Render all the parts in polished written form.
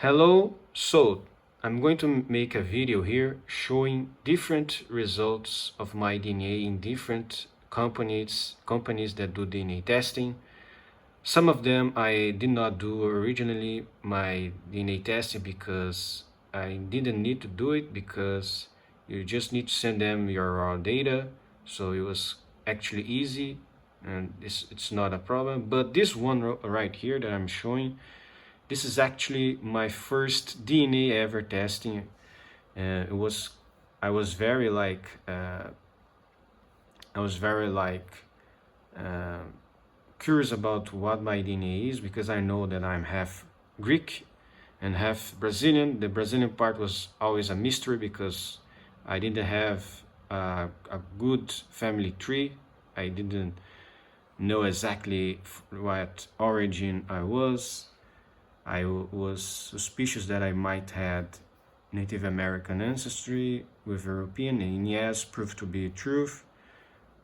Hello, so I'm going to make a video here showing different results of my DNA in different companies that do DNA testing. Some of them I did not do originally my DNA testing because I didn't need to do it because you just need to send them your raw data. So it was actually easy and it's not a problem. But this one right here that I'm showing, this is actually my first DNA ever testing. It was, I was very like, I was very like uh, curious about what my DNA is because I know that I'm half Greek and half Brazilian. The Brazilian part was always a mystery because I didn't have a good family tree. I didn't know exactly what origin I was. I was suspicious that I might had Native American ancestry with European, and yes, proved to be truth.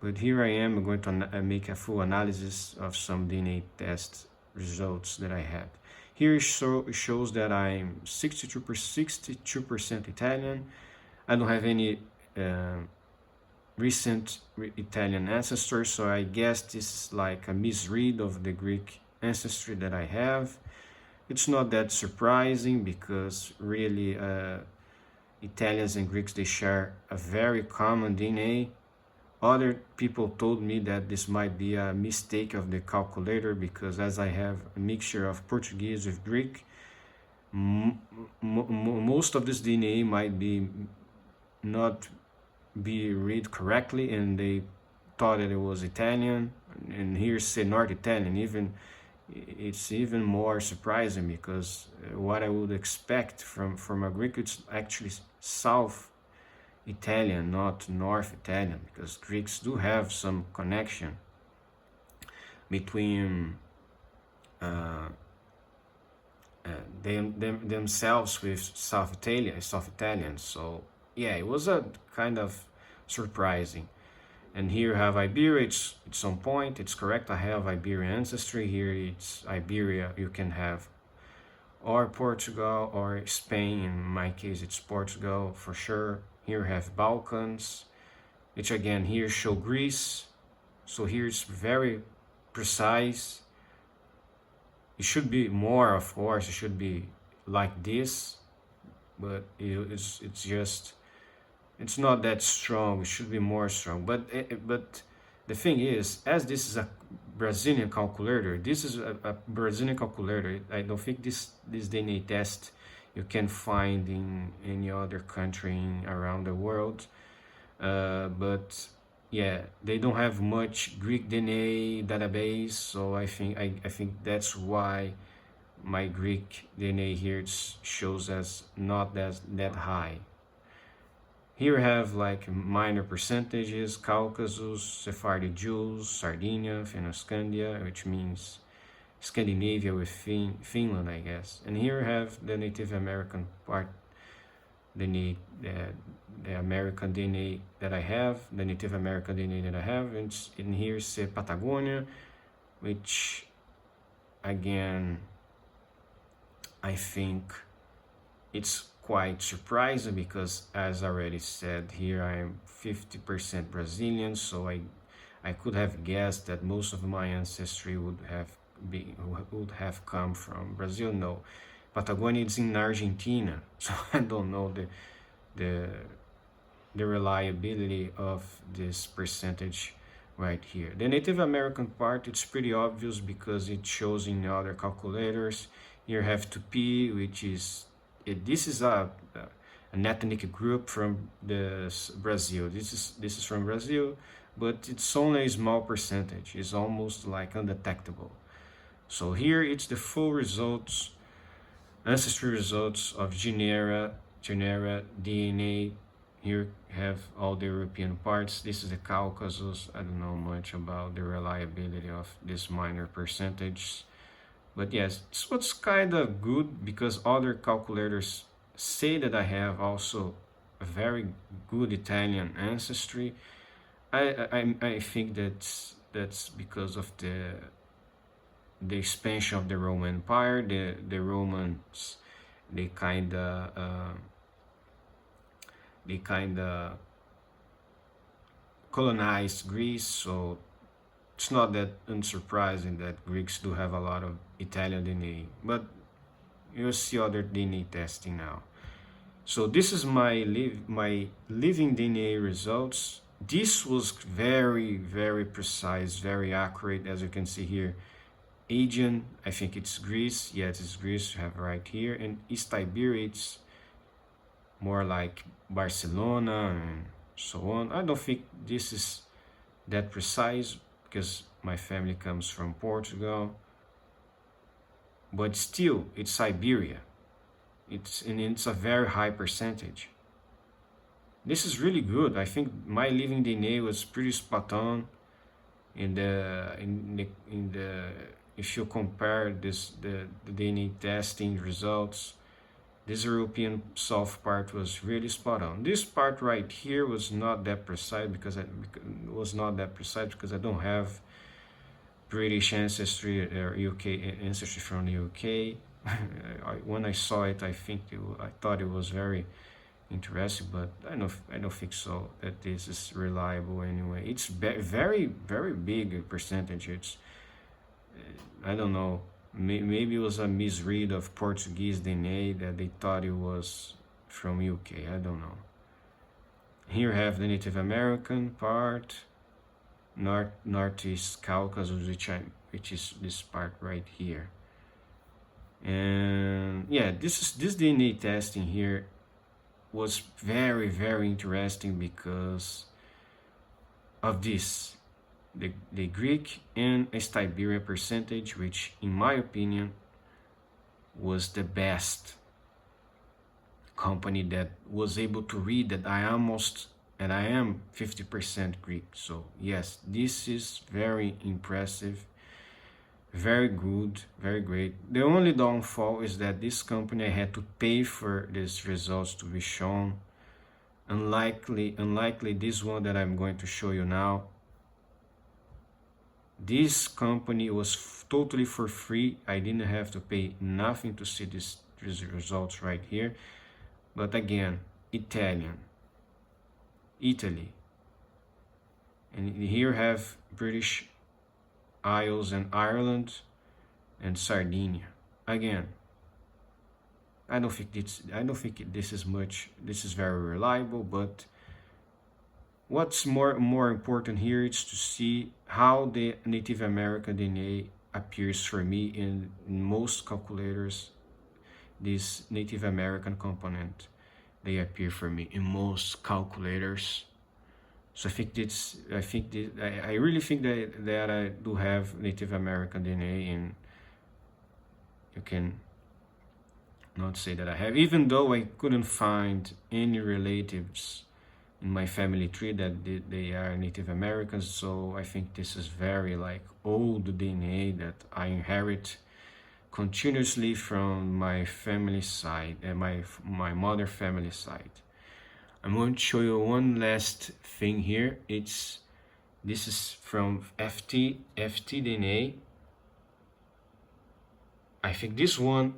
But here I am going to make a full analysis of some DNA test results that I had. Here shows that I'm 62% Italian. I don't have any recent Italian ancestors, so I guess this is like a misread of the Greek ancestry that I have. It's not that surprising because really Italians and Greeks, they share a very common DNA. Other people told me that this might be a mistake of the calculator because as I have a mixture of Portuguese with Greek, most of this DNA might be not be read correctly and they thought that it was Italian, and here's say North Italian. Even it's even more surprising because what I would expect from a Greek, it's actually South Italian, not North Italian, because Greeks do have some connection between uh, themselves with South Italian. So yeah, it was a kind of surprising. And here you have Iberia, it's on point, it's correct. I have Iberian ancestry. Here it's Iberia, you can have or Portugal or Spain. In my case, it's Portugal for sure. Here you have Balkans, which again here show Greece. So here it's very precise. It should be more, of course, it should be like this, but it's just, it's not that strong. It should be more strong. But the thing is, as this is a Brazilian calculator, this is a Brazilian calculator. I don't think this DNA test you can find in any other country around the world. But yeah, they don't have much Greek DNA database, so I think that's why my Greek DNA here shows as not that high. Here we have like minor percentages: Caucasus, Sephardic Jews, Sardinia, Fennoscandia, which means Scandinavia with Finland, I guess. And here we have the Native American part, the American DNA that I have, the Native American DNA that I have. And in here is Patagonia, which again, I think it's quite surprising because, as I already said, here I am 50% Brazilian, so I could have guessed that most of my ancestry would have come from Brazil. No, Patagonia is in Argentina, so I don't know the reliability of this percentage right here. The Native American part, it's pretty obvious because it shows in other calculators. Here you have Tupi, which is this is an ethnic group from Brazil. This is from Brazil, but it's only a small percentage. It's almost like undetectable. So here it's the full results, ancestry results of Genera DNA. Here have all the European parts. This is the Caucasus. I don't know much about the reliability of this minor percentage. But yes, it's what's kind of good because other calculators say that I have also a very good Italian ancestry. I think that's because of the expansion of the Roman Empire. The Romans, they kind of colonized Greece, so it's not that unsurprising that Greeks do have a lot of Italian DNA. But you'll see other DNA testing now. So this is my LivingDna results. This was very, very precise, very accurate, as you can see here. Aegean, I think it's Greece. Yeah, it's Greece, you have right here. And East Iberia, it's more like Barcelona and so on. I don't think this is that precise because my family comes from Portugal. But still, it's Siberia. It's a very high percentage. This is really good. I think my LivingDna was pretty spot on in the if you compare the DNA testing results. This European South part was really spot on. This part right here was not that precise because I don't have British ancestry or UK ancestry from the UK. When I saw it, I thought it was very interesting, but I don't think so that this is reliable anyway. It's very, very big percentage. It's I don't know. Maybe it was a misread of Portuguese DNA that they thought it was from UK. I don't know. Here I have the Native American part, Northeast Caucasus, which is this part right here. And yeah, this DNA testing here was very, very interesting because of this. The Greek and East Iberia percentage, which in my opinion was the best company that was able to read that I am 50% Greek. So yes, this is very impressive, very good, very great. The only downfall is that this company, I had to pay for these results to be shown. Unlikely this one that I'm going to show you now. This company was totally for free. I didn't have to pay nothing to see these results right here. But again, Italy. And here have British Isles and Ireland and Sardinia. Again, I don't think this is very reliable, but what's more important here is to see how the Native American DNA appears for me in most calculators. This Native American component, they appear for me in most calculators. So I really think that I do have Native American DNA, and you can not say that I have, even though I couldn't find any relatives in my family tree that they are Native Americans. So I think this is very like old DNA that I inherit continuously from my family side and my mother family side. I'm going to show you one last thing here. This is from FTDNA. I think this one,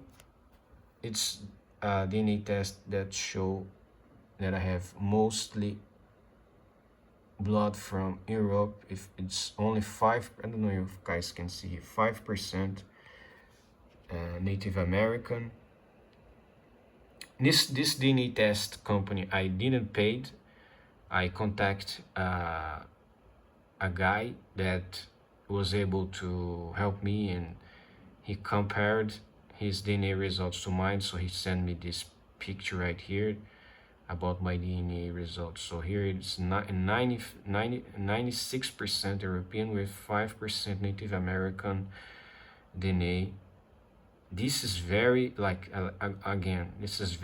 it's a DNA test that show that I have mostly blood from Europe. If it's only 5, I don't know if you guys can see here, 5% Native American. This DNA test company, I didn't pay. I contact a guy that was able to help me, and he compared his DNA results to mine. So he sent me this picture right here about my DNA results. So here it's 96% European with 5% Native American DNA. This is very, like, again, this is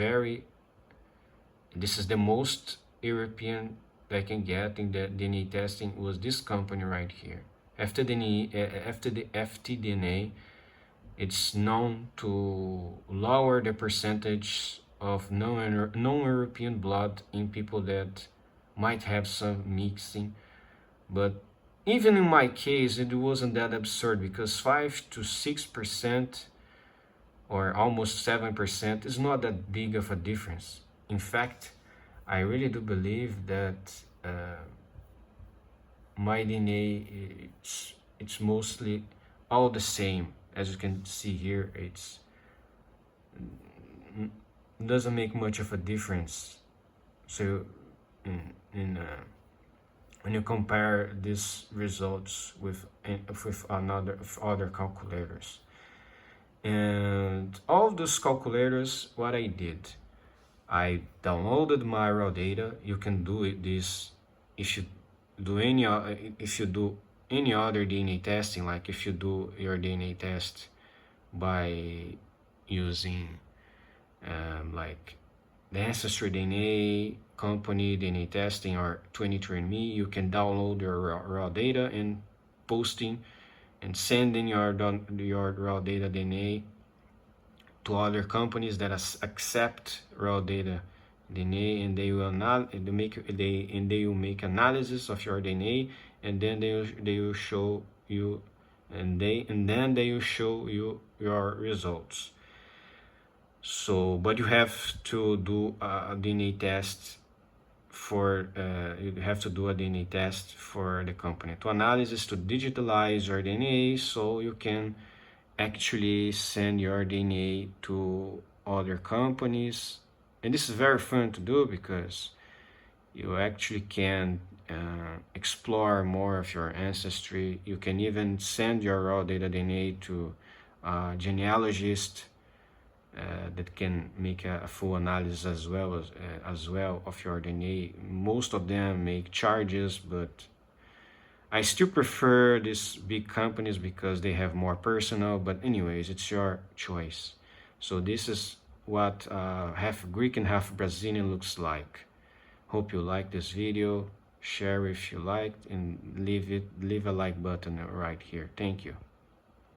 the most European that I can get in the DNA testing was this company right here. After the FTDNA, it's known to lower the percentage of non-European blood in people that might have some mixing. But even in my case, it wasn't that absurd, because 5 to 6% or almost 7% is not that big of a difference. In fact, I really do believe that my DNA, it's mostly all the same. As you can see here, it's doesn't make much of a difference. So when you compare these results with other calculators, and all of those calculators, what I did, I downloaded my raw data. You can do this if you do any other DNA testing, like if you do your DNA test by using like the Ancestry DNA company DNA testing or 23andMe, you can download your raw data and posting and sending your raw data DNA to other companies that accept raw data DNA, and they will make analysis of your DNA, and then they will show you, and then they will show you your results. So, but you have to do a DNA test for you have to do a DNA test for the company to analysis, to digitalize your DNA, so you can actually send your DNA to other companies. And this is very fun to do because you actually can explore more of your ancestry. You can even send your raw data DNA to a genealogist that can make a full analysis as well of your DNA. Most of them make charges, but I still prefer these big companies because they have more personal, but anyways, it's your choice. So this is what half Greek and half Brazilian looks like. Hope you like this video, share if you liked, and leave a like button right here. Thank you.